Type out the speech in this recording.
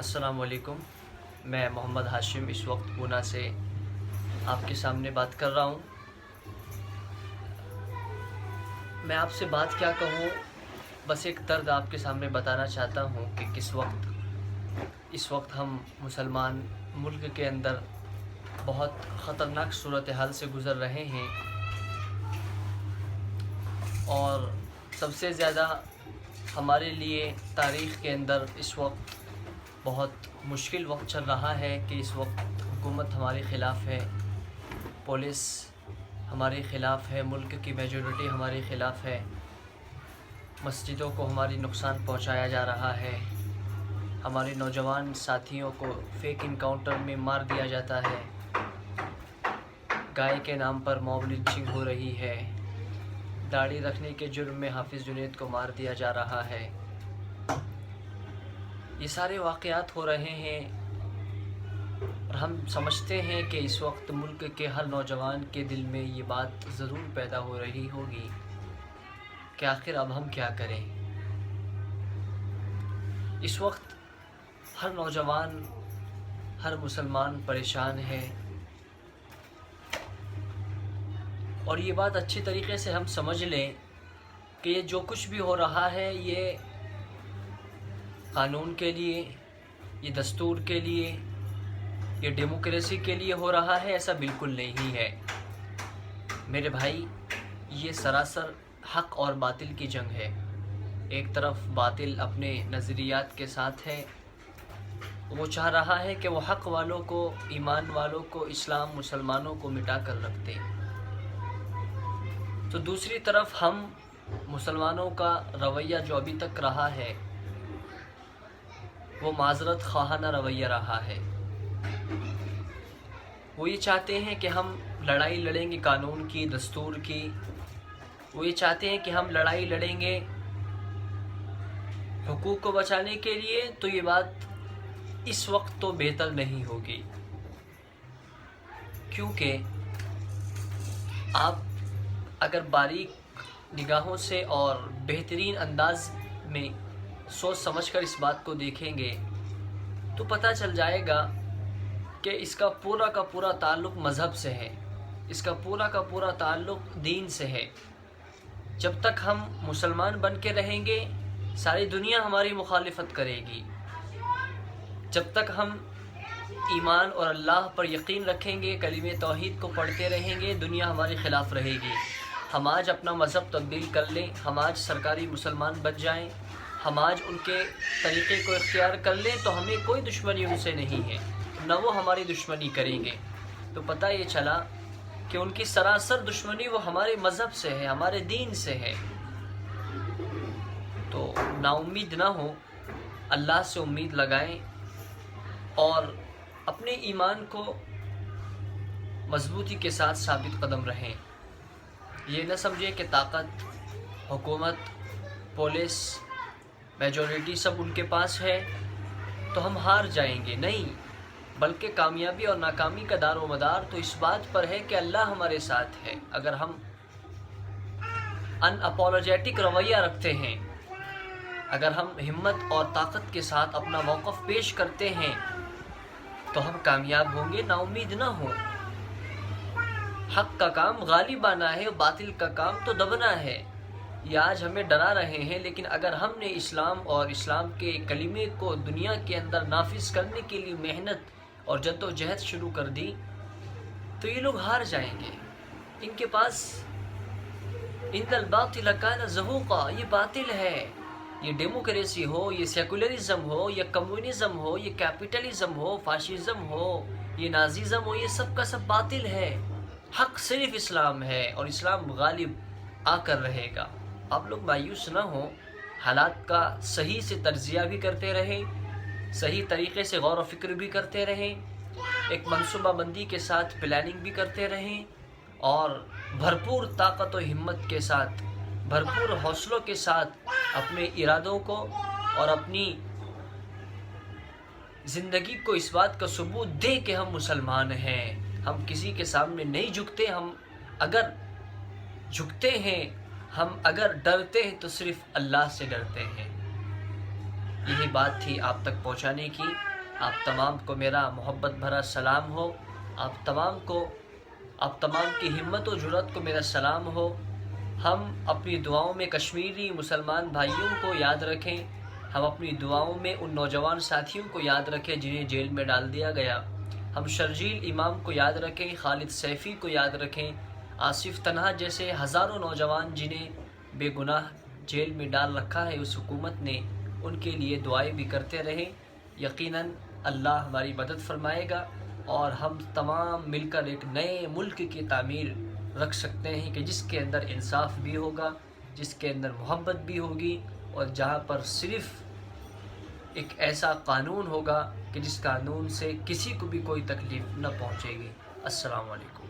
अस्सलाम वालेकुम। मैं मोहम्मद हाशिम इस वक्त पूना से आपके सामने बात कर रहा हूँ। मैं आपसे बात क्या कहूँ, बस एक दर्द आपके सामने बताना चाहता हूँ कि इस वक्त हम मुसलमान मुल्क के अंदर बहुत ख़तरनाक सूरत हाल से गुज़र रहे हैं और सबसे ज़्यादा हमारे लिए तारीख़ के अंदर इस वक्त बहुत मुश्किल वक्त चल रहा है कि इस वक्त हुकूमत हमारे ख़िलाफ़ है, पुलिस हमारे ख़िलाफ़ है, मुल्क की मेजॉरिटी हमारे ख़िलाफ़ है, मस्जिदों को हमारी नुकसान पहुंचाया जा रहा है, हमारे नौजवान साथियों को फेक इनकाउंटर में मार दिया जाता है, गाय के नाम पर मॉब लिंचिंग हो रही है, दाढ़ी रखने के जुर्म में हाफिज़ जुनैद को मार दिया जा रहा है। ये सारे वाक़यात हो रहे हैं और हम समझते हैं कि इस वक्त मुल्क के हर नौजवान के दिल में ये बात ज़रूर पैदा हो रही होगी कि आखिर अब हम क्या करें। इस वक्त हर नौजवान, हर मुसलमान परेशान है और ये बात अच्छी तरीके से हम समझ लें कि ये जो कुछ भी हो रहा है ये कानून के लिए, ये दस्तूर के लिए, ये डेमोक्रेसी के लिए हो रहा है, ऐसा बिल्कुल नहीं है मेरे भाई। ये सरासर हक़ और बातिल की जंग है। एक तरफ बातिल अपने नज़रियात के साथ है, वो चाह रहा है कि वो हक़ वालों को, ईमान वालों को, इस्लाम मुसलमानों को मिटा कर रख दे। तो दूसरी तरफ हम मुसलमानों का रवैया जो अभी तक रहा है वो माज़रत ख़वाहाना रवैया रहा है। वो ये चाहते हैं कि हम लड़ाई लड़ेंगे कानून की, दस्तूर की। वो ये चाहते हैं कि हम लड़ाई लड़ेंगे हुकूक को बचाने के लिए। तो ये बात इस वक्त तो बेहतर नहीं होगी, क्योंकि आप अगर बारीक निगाहों से और बेहतरीन अंदाज में सोच समझकर इस बात को देखेंगे तो पता चल जाएगा कि इसका पूरा का पूरा ताल्लुक़ मज़हब से है, इसका पूरा का पूरा ताल्लुक़ दीन से है। जब तक हम मुसलमान बन के रहेंगे सारी दुनिया हमारी मुखालिफत करेगी। जब तक हम ईमान और अल्लाह पर यकीन रखेंगे, कलीमे तौहीद को पढ़ते रहेंगे, दुनिया हमारे ख़िलाफ़ रहेगी। हम आज अपना मज़हब तब्दील कर लें, हम आज सरकारी मुसलमान बन जाएं, हम आज उनके तरीक़े को इख्तियार कर लें, तो हमें कोई दुश्मनी उनसे नहीं है, न वो हमारी दुश्मनी करेंगे। तो पता ये चला कि उनकी सरासर दुश्मनी वो हमारे मज़हब से है, हमारे दीन से है। तो नाउम्मीद ना हो, अल्लाह से उम्मीद लगाएं और अपने ईमान को मजबूती के साथ साबित कदम रहें। ये न समझें कि ताकत, हुकूमत, पुलिस, मेजॉरिटी सब उनके पास है तो हम हार जाएंगे। नहीं, बल्कि कामयाबी और नाकामी का दारो मदार तो इस बात पर है कि अल्लाह हमारे साथ है। अगर हम अनअपोलोजेटिक रवैया रखते हैं, अगर हम हिम्मत और ताकत के साथ अपना मौक़िफ़ पेश करते हैं तो हम कामयाब होंगे। नाउम्मीद ना हो। हक़ का काम गालिब आना है, बातिल का काम तो दबना है। ये आज हमें डरा रहे हैं, लेकिन अगर हमने इस्लाम और इस्लाम के कलीमे को दुनिया के अंदर नाफिज करने के लिए मेहनत और जद्दोजहद शुरू कर दी तो ये लोग हार जाएंगे। इनके पास इन्नल बातिल कान ज़हूक़ा, ये बातिल है। ये डेमोक्रेसी हो, ये सेकुलरिज़म हो, ये कम्युनिज़म हो, ये कैपिटलिज़म हो, फाशिज़म हो, ये नाज़िज़म हो, ये सब का सब बातिल है। हक़ सिर्फ़ इस्लाम है और इस्लाम गालिब आकर रहेगा। आप लोग मायूस ना हो, हालात का सही से तज्ज़िया भी करते रहें, सही तरीक़े से गौर व फ़िक्र भी करते रहें, एक मनसूबाबंदी के साथ प्लानिंग भी करते रहें और भरपूर ताकत और हिम्मत के साथ, भरपूर हौसलों के साथ अपने इरादों को और अपनी ज़िंदगी को इस बात का सबूत दें कि हम मुसलमान हैं, हम किसी के सामने नहीं झुकते। हम अगर झुकते हैं, हम अगर डरते हैं तो सिर्फ़ अल्लाह से डरते हैं। यही बात थी आप तक पहुंचाने की। آپ تمام کو میرا محبت بھرا سلام ہو، آپ تمام کی ہمت و جرأت کو میرا سلام ہو۔ ہم اپنی دعاؤں میں کشمیری مسلمان بھائیوں کو یاد رکھیں، ہم اپنی دعاؤں میں ان نوجوان ساتھیوں کو یاد رکھیں جنہیں جیل میں ڈال دیا گیا، ہم شرجیل امام کو یاد رکھیں، خالد سیفی کو یاد رکھیں، آصف تنہا جیسے ہزاروں نوجوان جنہیں بے گناہ جیل میں ڈال رکھا ہے اس حکومت نے، ان کے لیے دعائیں بھی کرتے رہیں۔ یقیناً اللہ ہماری مدد فرمائے گا اور ہم تمام مل کر ایک نئے ملک کی تعمیر رکھ سکتے ہیں کہ جس کے اندر انصاف بھی ہوگا، جس کے اندر محبت بھی ہوگی، اور جہاں پر صرف ایک ایسا قانون ہوگا کہ جس قانون سے کسی کو بھی کوئی تکلیف نہ پہنچے گی۔ السلام علیکم۔